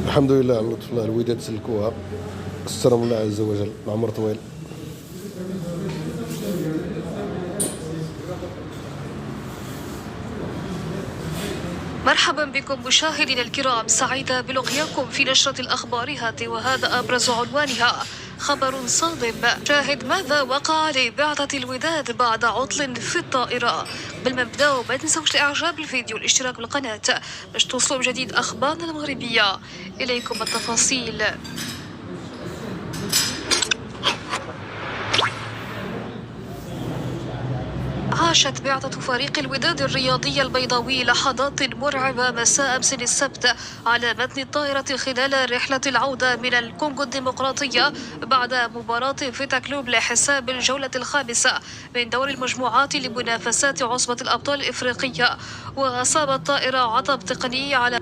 الحمد لله على لطف الله، الوداد سلكوها، استرهم الله عز وجل، العمر طويل. مرحبا بكم مشاهدينا الكرام، سعيدة بلقياكم في نشرة الأخبار هذه، وهذا أبرز عنوانها. خبر صادم، شاهد ماذا وقع لبعثة الوداد بعد عطل في الطائرة. قبل ما نبداو ما تنسوش الاعجاب بالفيديو والاشتراك بالقناة باش توصلوا بجديد أخبارنا المغربية. إليكم التفاصيل. عاشت بعثة فريق الوداد الرياضي البيضاوي لحظات مرعبة مساء أمس السبت على متن الطائرة خلال رحلة العودة من الكونغو الديمقراطية بعد مباراة فيتا كلوب لحساب الجولة الخامسة من دور المجموعات لمنافسات عصبة الأبطال الإفريقية. وأصاب الطائرة عطب تقني على